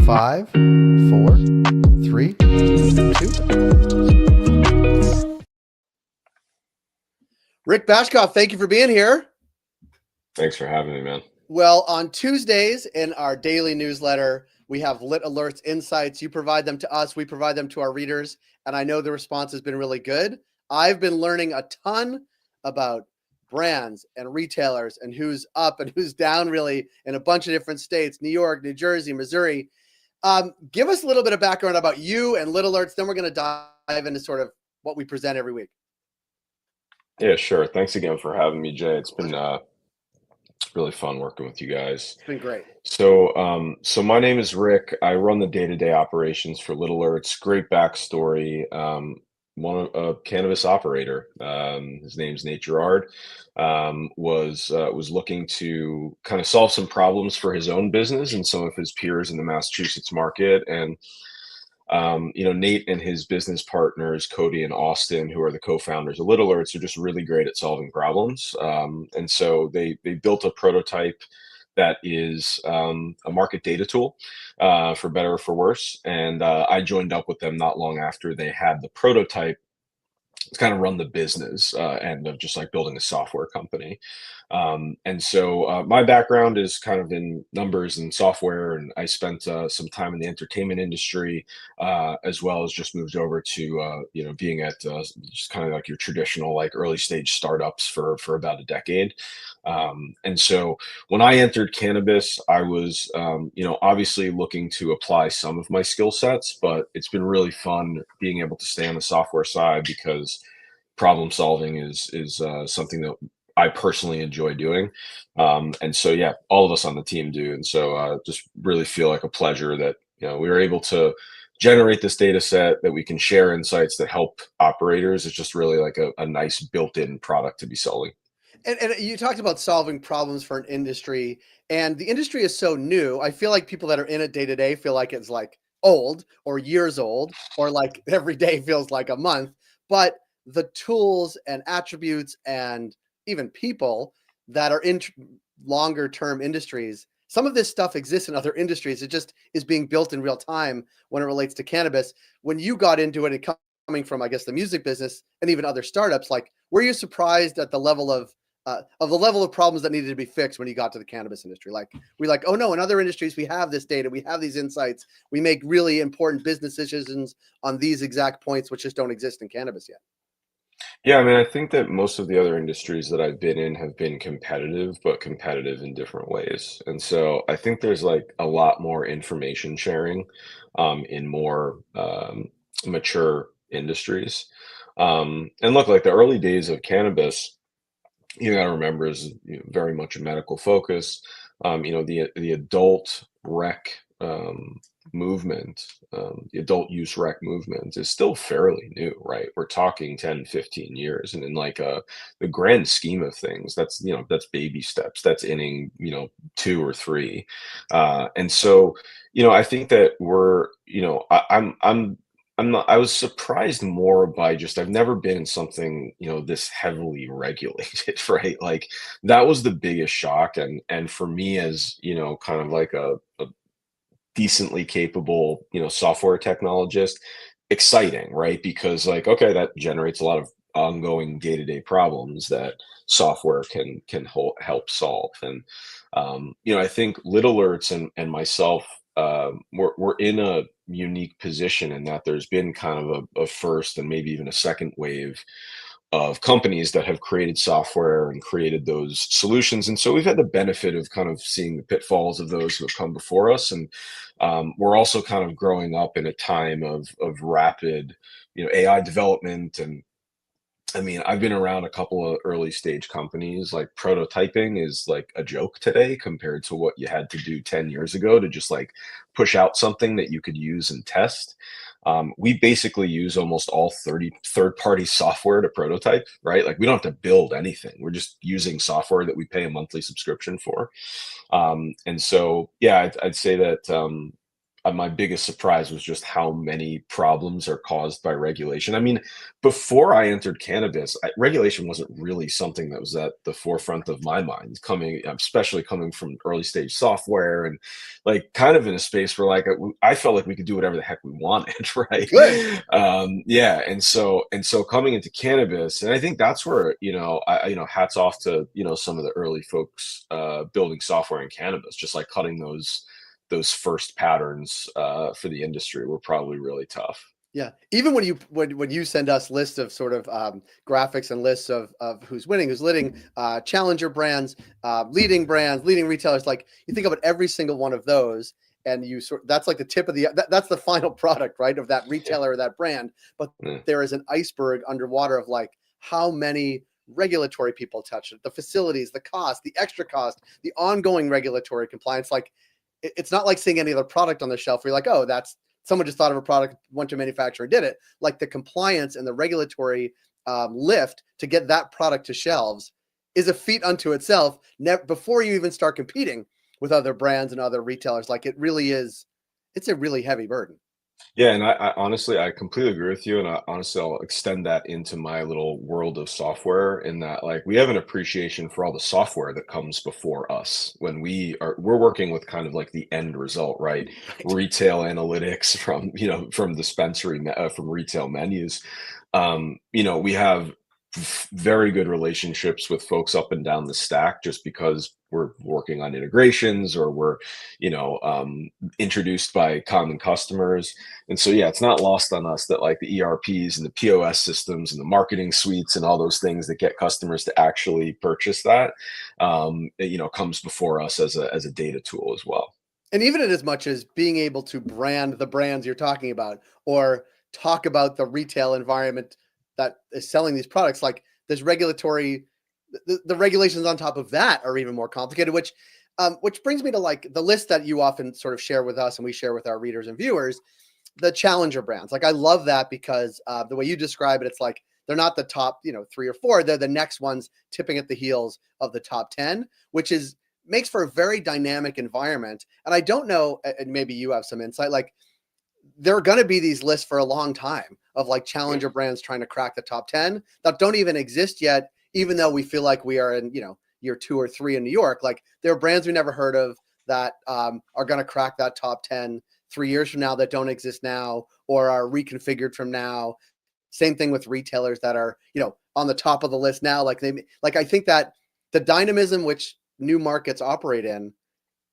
5, 4, 3, 2. Rick Bashkoff, thank you for being here. Thanks for having me, man. Well, on Tuesdays in our daily newsletter, we have Lit Alerts insights. You provide them to us, we provide them to our readers, and I know the response has been really good. I've been learning a ton about brands and retailers and who's up and who's down really in a bunch of different states, New York, New Jersey, Missouri. Give us a little bit of background about you and Lit Alerts, then we're going to dive into sort of what we present every week. Yeah, sure. Thanks again for having me, Jay. It's been really fun working with you guys. It's been great. So my name is Rick. I run the day-to-day operations for Lit Alerts. Great backstory. A cannabis operator. His name's Nate Gerard. Was looking to kind of solve some problems for his own business and some of his peers in the Massachusetts market. And Nate and his business partners, Cody and Austin, who are the co-founders of Lit Alerts, are just really great at solving problems. And so they built a prototype that is a market data tool, for better or for worse. And I joined up with them not long after they had the prototype to kind of run the business end of just like building a software company. And so my background is kind of in numbers and software, and I spent some time in the entertainment industry, as well as just moved over to being at just kind of like your traditional like early stage startups for about a decade. And so when I entered cannabis, I was obviously looking to apply some of my skill sets, but it's been really fun being able to stay on the software side because problem solving is something that I personally enjoy doing. And so, yeah, all of us on the team do. And so just really feel like a pleasure that, we were able to generate this data set that we can share insights that help operators. It's just really like a nice built-in product to be selling. And you talked about solving problems for an industry, and the industry is so new. I feel like people that are in it day to day feel like it's like old or years old, or like every day feels like a month. But the tools and attributes and even people that are in longer term industries, some of this stuff exists in other industries. It just is being built in real time when it relates to cannabis. When you got into it, coming from, I guess, the music business and even other startups, like, were you surprised at the level of problems that needed to be fixed when you got to the cannabis industry? Like, oh no, in other industries, we have this data, we have these insights, we make really important business decisions on these exact points, which just don't exist in cannabis yet. Yeah, I mean, I think that most of the other industries that I've been in have been competitive, but competitive in different ways. And so I think there's like a lot more information sharing in more mature industries. And look, like the early days of cannabis, you got to remember, is very much a medical focus. The adult rec movement, the adult use rec movement is still fairly new, right? We're talking 10, 15 years. And in like the grand scheme of things, that's baby steps. That's inning, 2 or 3. And so, I think that I was surprised more by just I've never been in something, this heavily regulated, right? Like that was the biggest shock. And for me as, kind of like a decently capable, software technologist, exciting, right? Because like, okay, that generates a lot of ongoing day-to-day problems that software help solve. And I think Lit Alerts and myself, we're in a unique position in that there's been kind of a first and maybe even a second wave of companies that have created software and created those solutions. And so we've had the benefit of kind of seeing the pitfalls of those who have come before us. And we're also kind of growing up in a time of rapid, AI development. And I mean, I've been around a couple of early stage companies. Like prototyping is like a joke today compared to what you had to do 10 years ago to just like push out something that you could use and test. We basically use almost all 30 third-party software to prototype, right? Like we don't have to build anything. We're just using software that we pay a monthly subscription for. And so, yeah, I'd say that my biggest surprise was just how many problems are caused by regulation. I mean, before I entered cannabis, regulation wasn't really something that was at the forefront of my mind, coming, especially coming from early stage software and like kind of in a space where like I felt like we could do whatever the heck we wanted, right? Good. Yeah, and so coming into cannabis, and I think that's where hats off to some of the early folks building software in cannabis, just like cutting those first patterns for the industry were probably really tough. Yeah. Even when you send us lists of sort of graphics and lists of who's winning, who's leading, challenger brands, leading retailers, like you think about every single one of those, and that's like the tip of that's the final product, right, of that retailer or that brand. But Yeah. there is an iceberg underwater of like how many regulatory people touch it, the facilities, the cost, the extra cost, the ongoing regulatory compliance. Like it's not like seeing any other product on the shelf where you're like, oh, that's someone just thought of a product, went to a manufacturer, did it. Like the compliance and the regulatory lift to get that product to shelves is a feat unto itself. Before you even start competing with other brands and other retailers, like it really is, it's a really heavy burden. Yeah, and I honestly, I completely agree with you, and honestly, I'll extend that into my little world of software. In that, like, we have an appreciation for all the software that comes before us when we're working with kind of like the end result, right? Right. Retail analytics from from from retail menus. We have very good relationships with folks up and down the stack just because we're working on integrations or we're introduced by common customers. And so, yeah, it's not lost on us that like the ERPs and the POS systems and the marketing suites and all those things that get customers to actually purchase that, comes before us as a data tool as well. And even in as much as being able to brand the brands you're talking about or talk about the retail environment that is selling these products, like there's regulatory, the regulations on top of that are even more complicated, which brings me to like the list that you often sort of share with us and we share with our readers and viewers, the challenger brands. Like I love that because the way you describe it, it's like they're not the top, 3 or 4. They're the next ones tipping at the heels of the top 10, which is makes for a very dynamic environment. And I don't know, and maybe you have some insight, like there are going to be these lists for a long time of like Yeah. challenger brands trying to crack the top 10 that don't even exist yet, even though we feel like we are in, year 2 or 3 in New York. Like there are brands we never heard of that are going to crack that top 10 3 years from now that don't exist now or are reconfigured from now. Same thing with retailers that are, on the top of the list now. Like I think that the dynamism which new markets operate in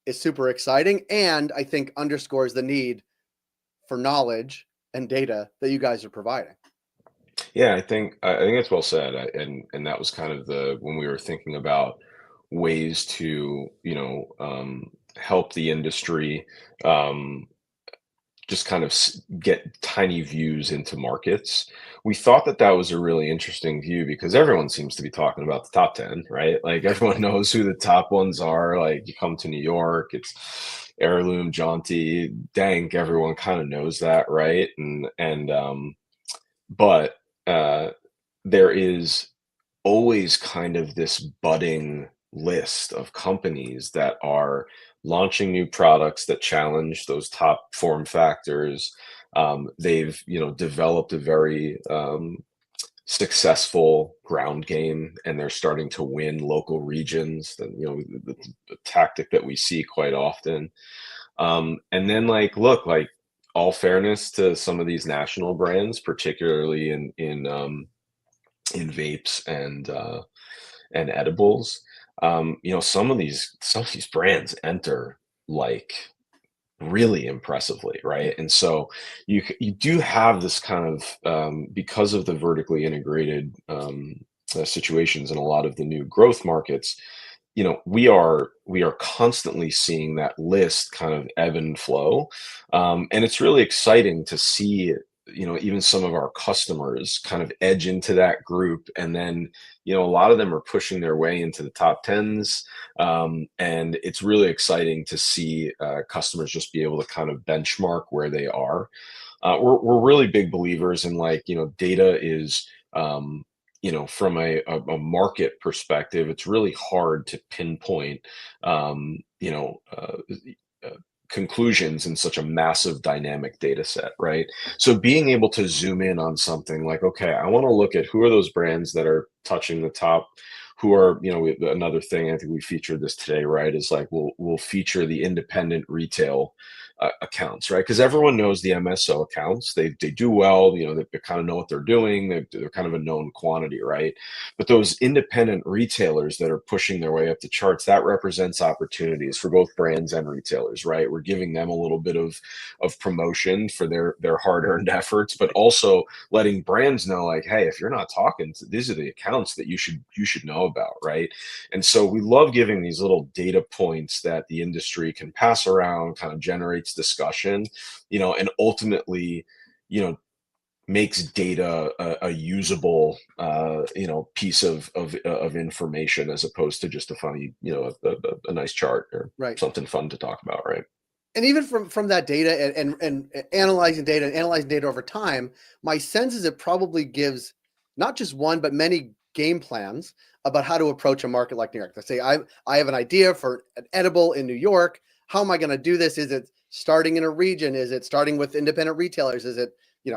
is super exciting. And I think underscores the need for knowledge and data that you guys are providing. Yeah, I think that's well said, and that was kind of the when we were thinking about ways to help the industry um, just kind of get tiny views into markets. We thought that that was a really interesting view because everyone seems to be talking about the top 10, right? Like everyone knows who the top ones are. Like you come to New York, it's Heirloom, Jaunty, Dank. Everyone kind of knows that, right? But uh, there is always kind of this budding list of companies that are launching new products that challenge those top form factors. They've developed a very successful ground game, and they're starting to win local regions. The tactic that we see quite often. And then look, all fairness to some of these national brands, particularly in vapes and edibles. Some of these brands enter like really impressively, right? And so you do have this kind of because of the vertically integrated situations in a lot of the new growth markets. We are constantly seeing that list kind of ebb and flow, and it's really exciting to see even some of our customers kind of edge into that group, and then a lot of them are pushing their way into the top tens, and it's really exciting to see customers just be able to kind of benchmark where they are. We're really big believers in data is from a market perspective, it's really hard to pinpoint um, you know uh, conclusions in such a massive dynamic data set, right? So being able to zoom in on something like, okay, I want to look at who are those brands that are touching the top, who are, another thing, I think we featured this today, right? Is like we'll feature the independent retail accounts, right? Because everyone knows the MSO accounts. They do well, they kind of know what they're doing. They're kind of a known quantity, right? But those independent retailers that are pushing their way up the charts, that represents opportunities for both brands and retailers, right? We're giving them a little bit of promotion for their hard-earned efforts, but also letting brands know, like, hey, if you're not talking, these are the accounts that you should know about, right? And so we love giving these little data points that the industry can pass around, kind of generates discussion, and ultimately, you know, makes data a usable piece of information, as opposed to just a funny, a nice chart or Right. something fun to talk about, right? And even from that data and analyzing data and analyzing data over time, my sense is it probably gives not just one but many game plans about how to approach a market like New York. Let's say I have an idea for an edible in New York. How am I going to do this? Is it starting in a region? Is it starting with independent retailers? Is it,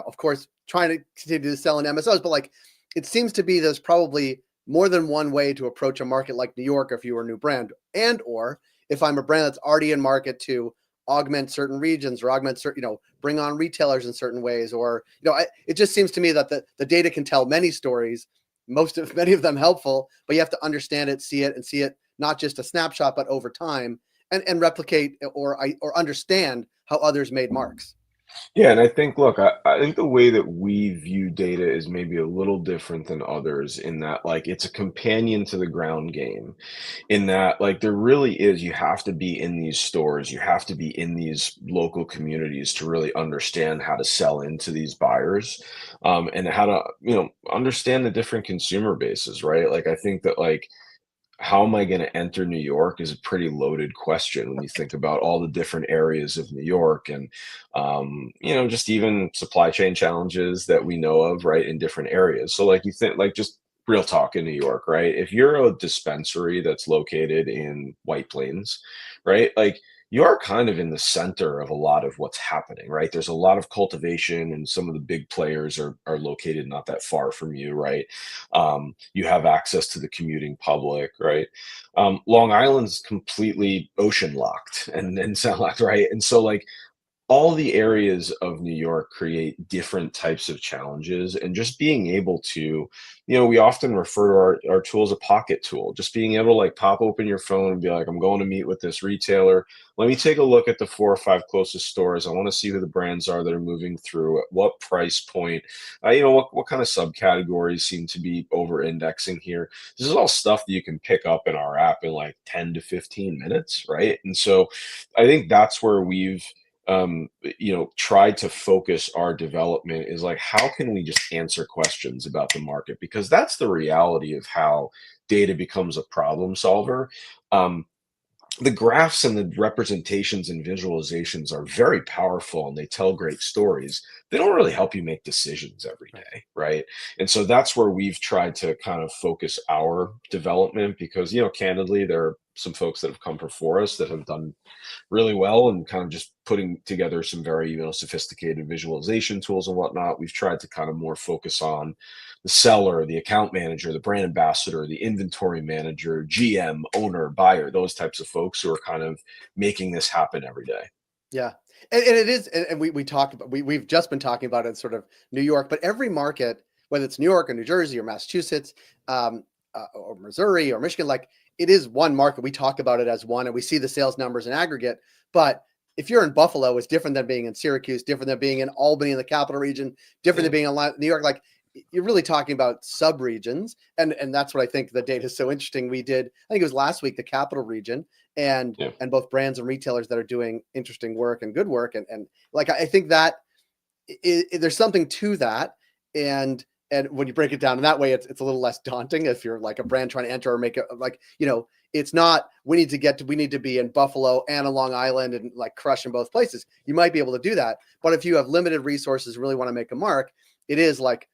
of course, trying to continue to sell in MSOs? But like, it seems to be there's probably more than one way to approach a market like New York if you were a new brand, and or if I'm a brand that's already in market, to augment certain regions or augment certain, bring on retailers in certain ways, or, it just seems to me that the data can tell many stories, many of them helpful, but you have to understand it, see it not just a snapshot, but over time, and replicate or understand how others made marks. Yeah, and I think, look, I think the way that we view data is maybe a little different than others, in that, like, it's a companion to the ground game, in that, like, there really is, you have to be in these stores, you have to be in these local communities to really understand how to sell into these buyers, and how to, understand the different consumer bases, right? Like, I think that, like, how am I going to enter New York is a pretty loaded question when you think about all the different areas of New York, and, just even supply chain challenges that we know of, right, in different areas. So, like, you think, like, just real talk in New York, right? If you're a dispensary that's located in White Plains, right, like, you are kind of in the center of a lot of what's happening, right? There's a lot of cultivation, and some of the big players are located not that far from you, right? You have access to the commuting public, right? Long Island's completely ocean locked and sound locked, right? And so, like, all the areas of New York create different types of challenges, and just being able to, we often refer to our tool as a pocket tool. Just being able to, like, pop open your phone and be like, I'm going to meet with this retailer. Let me take a look at the 4 or 5 closest stores. I want to see who the brands are that are moving through, at what price point, what kind of subcategories seem to be over indexing here. This is all stuff that you can pick up in our app in like 10 to 15 minutes, right? And so I think that's where we've tried to focus our development, is like, how can we just answer questions about the market? Because that's the reality of how data becomes a problem solver. Um, the graphs and the representations and visualizations are very powerful, and they tell great stories. They don't really help you make decisions every Right. day, right? And so that's where we've tried to kind of focus our development, because, candidly, there are some folks that have come before us that have done really well, and kind of just putting together some very, sophisticated visualization tools and whatnot. We've tried to kind of more focus on the seller, the account manager, the brand ambassador, the inventory manager, GM, owner, buyer, those types of folks who are kind of making this happen every day. Yeah. And it is, and we talked about, we've just been talking about it sort of New York, but every market, whether it's New York or New Jersey or Massachusetts, um, or Missouri or Michigan, like, it is one market. We talk about it as one, and we see the sales numbers in aggregate. But if you're in Buffalo, it's different than being in Syracuse, different than being in Albany in the capital region, different Yeah. than being in New York. Like, you're really talking about sub-regions. And that's what I think the data is so interesting. We did, I think it was last week, the capital region, and Yeah. both brands and retailers that are doing interesting work and good work. And like, I think that there's something to that. And when you break it down in that way, it's a little less daunting if you're like a brand trying to enter or make it, like, it's not, we need to be in Buffalo and a Long Island and like crush in both places. You might be able to do that. But if you have limited resources, really want to make a mark, it is like,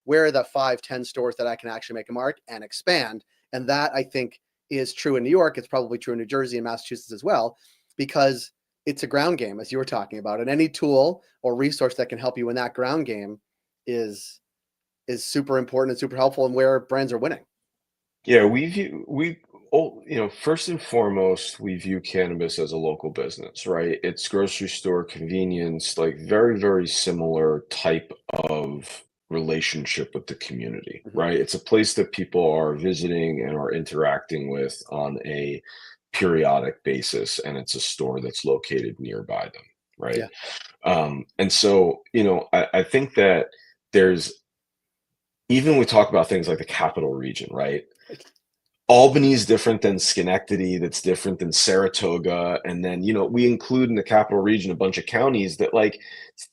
where are the 5, 10 stores that I can actually make a mark and expand? And that, I think, is true in New York. It's probably true in New Jersey and Massachusetts as well, because it's a ground game, as you were talking about, and any tool or resource that can help you in that ground game is super important and super helpful, and where brands are winning. Yeah, first and foremost, we view cannabis as a local business, right? It's grocery store convenience, like very, very similar type of relationship with the community, Mhm. right? It's a place that people are visiting and are interacting with on a periodic basis, and it's a store that's located nearby them, right? Yeah. And so, I think that there's even when we talk about things like the capital region, right? Albany's different than Schenectady, that's different than Saratoga, and then, we include in the capital region a bunch of counties that, like,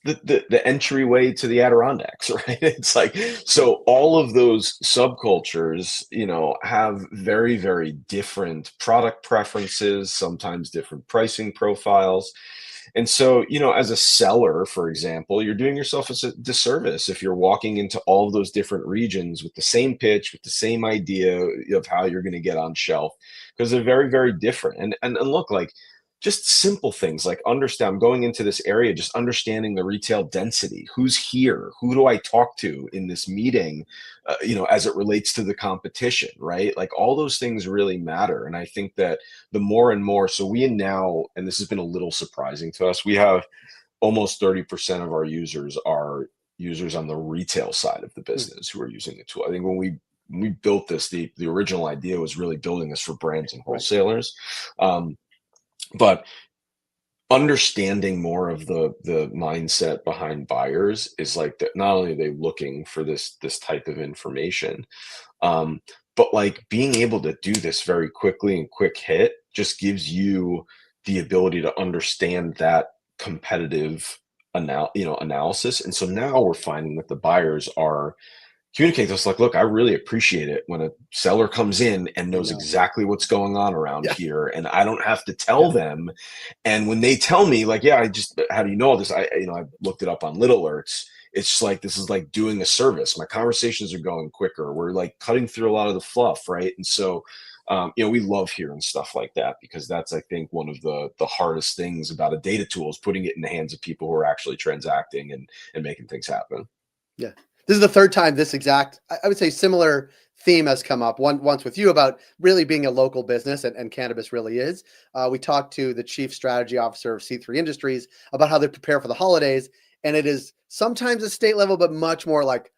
it's the entryway to the Adirondacks, right? It's like, Yeah. so all of those subcultures, have very, very different product preferences, sometimes different pricing profiles. And so, as a seller, for example, you're doing yourself a disservice if you're walking into all of those different regions with the same pitch, with the same idea of how you're going to get on shelf, because they're very, very different. And look, like, just simple things like understand I'm going into this area, just understanding the retail density. Who's here? Who do I talk to in this meeting? As it relates to the competition, right? Like all those things really matter. And I think that the more and more, so we now, and this has been a little surprising to us, we have almost 30% of our users are users on the retail side of the Hmm. business who are using the tool. I think when we built this, the original idea was really building this for brands and Right. wholesalers. But understanding more of the mindset behind buyers is like that not only are they looking for this type of information, um, but like being able to do this very quickly and quick hit just gives you the ability to understand that competitive analysis. And so now we're finding that the buyers are communicate to us like, look, I really appreciate it when a seller comes in and They knows know. exactly what's going on around Yeah. here, and I don't have to Yeah. tell them. And when they tell me, like, yeah, how do you know all this? I looked it up on Little Alerts. It's just like, this is like doing a service. My conversations are going quicker. We're like cutting through a lot of the fluff, right? And so, we love hearing stuff like that, because that's, I think, one of the hardest things about a data tool is putting it in the hands of people who are actually transacting and making things happen. Yeah. This is the third time this exact, I would say, similar theme has come up. Once with you about really being a local business, and cannabis really is. We talked to the chief strategy officer of C3 Industries about how they prepare for the holidays, and it is sometimes a state level, but much more like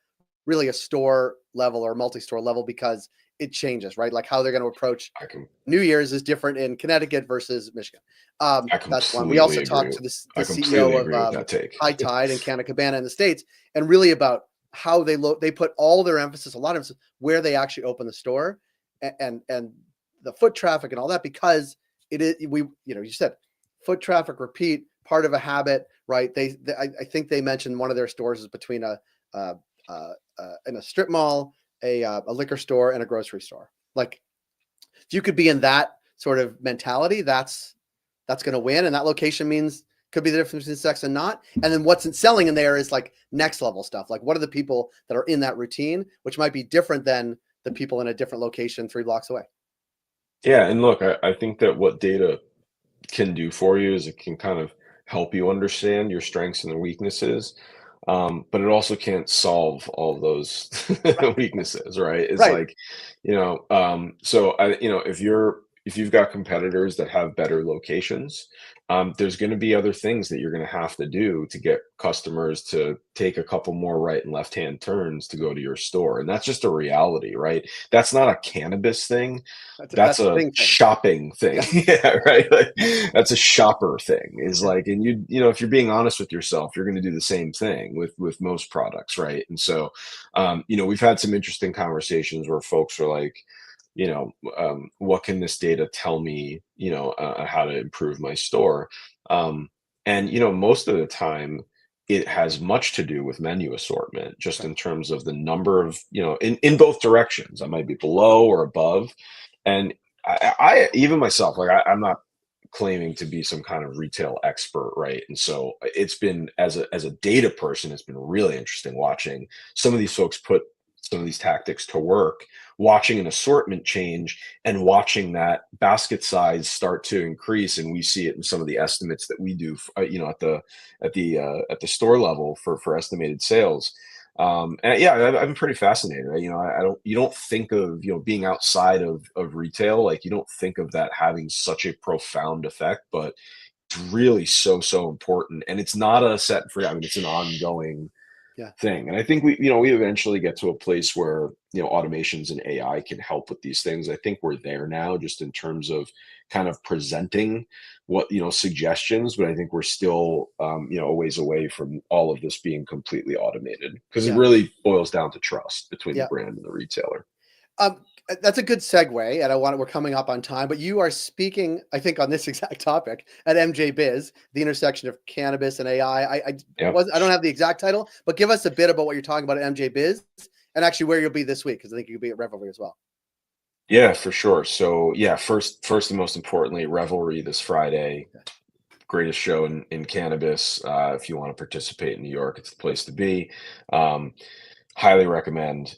really a store level or multi-store level, because it changes, right? Like how they're going to approach I can New Year's is different in Connecticut versus Michigan. I That's one. We also completely agree. talked to the I completely CEO of agree with that take. High Tide and Canna Cabana in the States, and really about how they put all their emphasis, a lot of emphasis, where they actually open the store, and the foot traffic and all that, because it is, you said foot traffic, repeat, part of a habit, right? I think they mentioned one of their stores is between uh, in a strip mall, a liquor store, and a grocery store. Like if you could be in that sort of mentality, that's going to win. And that location means could be the difference between sex and not. And then what's selling in there is like next level stuff. Like what are the people that are in that routine, which might be different than the people in a different location 3 blocks away. Yeah, and look, I think that what data can do for you is it can kind of help you understand your strengths and the weaknesses, but it also can't solve all of those Right. weaknesses, right? It's Right. like, so if you've got competitors that have better locations, there's going to be other things that you're going to have to do to get customers to take a couple more right and left hand turns to go to your store, and that's just a reality, right? That's not a cannabis thing. That's That's a a thing. shopping thing. Yeah. Yeah, right. Like, that's a shopper thing. Is like, and if you're being honest with yourself, you're going to do the same thing with most products, right? And so, we've had some interesting conversations where folks are like, what can this data tell me, how to improve my store? Um, and most of the time, it has much to do with menu assortment, just Right. in terms of the number of, in both directions. I might be below or above, and I even myself, like I'm not claiming to be some kind of retail expert, right? And so it's been, as a data person, it's been really interesting watching some of these folks put some of these tactics to work, watching an assortment change and watching that basket size start to increase. And we see it in some of the estimates that we do, at the store level for estimated sales. And yeah, I've been pretty fascinated. I don't, you don't think of, being outside of retail, like you don't think of that having such a profound effect, but it's really so important. And it's not a set and free. I mean, it's an ongoing Yeah. thing. And I think we eventually get to a place where, automations and AI can help with these things. I think we're there now, just in terms of kind of presenting what, suggestions, but I think we're still, a ways away from all of this being completely automated, because it Yeah. really boils down to trust between the Yeah. brand and the retailer. That's a good segue, and we're coming up on time, but you are speaking, I think, on this exact topic at MJ Biz, the intersection of cannabis and AI. Yep. I don't have the exact title, but give us a bit about what you're talking about at MJ Biz, and actually where you'll be this week, because I think you'll be at Revelry as well. Yeah, for sure. So yeah, first and most importantly, Revelry this Friday. Okay. Greatest show in cannabis. If you want to participate in New York, it's the place to be. Um, Highly recommend.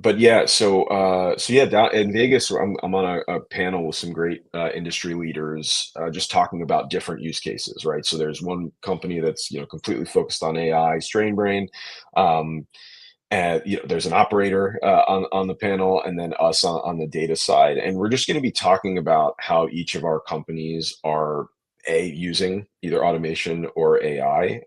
But yeah, so yeah, down in Vegas, I'm on a panel with some great industry leaders, just talking about different use cases, right? So there's one company that's completely focused on AI, Strain Brain. Um, and there's an operator on the panel, and then us on the data side, and we're just going to be talking about how each of our companies are using either automation or AI.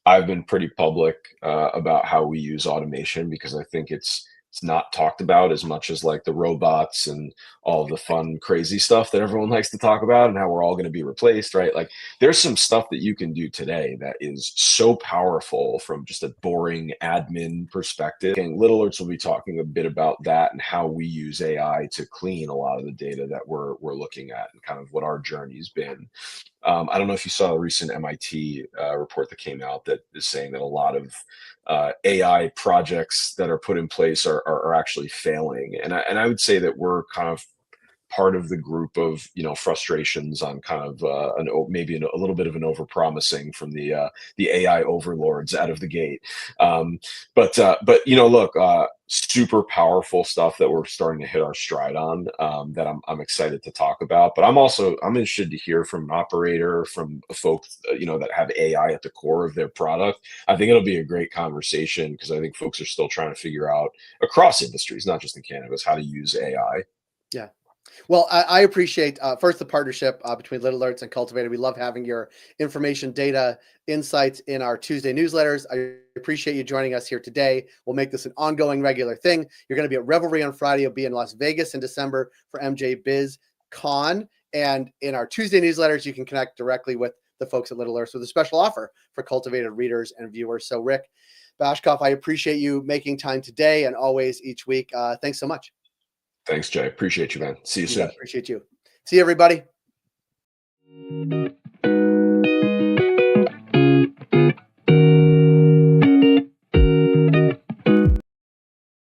I've been pretty public about how we use automation, because I think it's not talked about as much as like the robots and all of the fun crazy stuff that everyone likes to talk about, and how we're all going to be replaced, right? Like there's some stuff that you can do today that is so powerful from just a boring admin perspective. And Little Alerts will be talking a bit about that and how we use AI to clean a lot of the data that we're looking at, and kind of what our journey's been. I don't know if you saw a recent MIT report that came out that is saying that a lot of AI projects that are put in place are actually failing, and I would say that we're kind of part of the group of frustrations on kind of a little bit of an overpromising from the AI overlords out of the gate. But look, super powerful stuff that we're starting to hit our stride on, that I'm excited to talk about. But I'm interested to hear from an operator, from folks that have AI at the core of their product. I think it'll be a great conversation, because I think folks are still trying to figure out across industries, not just in cannabis, how to use AI. Yeah. Well, I appreciate first the partnership between Little Alerts and Cultivated. We love having your information, data, insights in our Tuesday newsletters. I appreciate you joining us here today. We'll make this an ongoing, regular thing. You're going to be at Revelry on Friday. You'll be in Las Vegas in December for MJ Biz Con. And in our Tuesday newsletters, you can connect directly with the folks at Little Alerts with a special offer for Cultivated readers and viewers. So, Rick Bashkoff, I appreciate you making time today and always each week. Thanks so much. Thanks, Jay. Appreciate you, man. See you You soon. bet. Appreciate you. See you, everybody.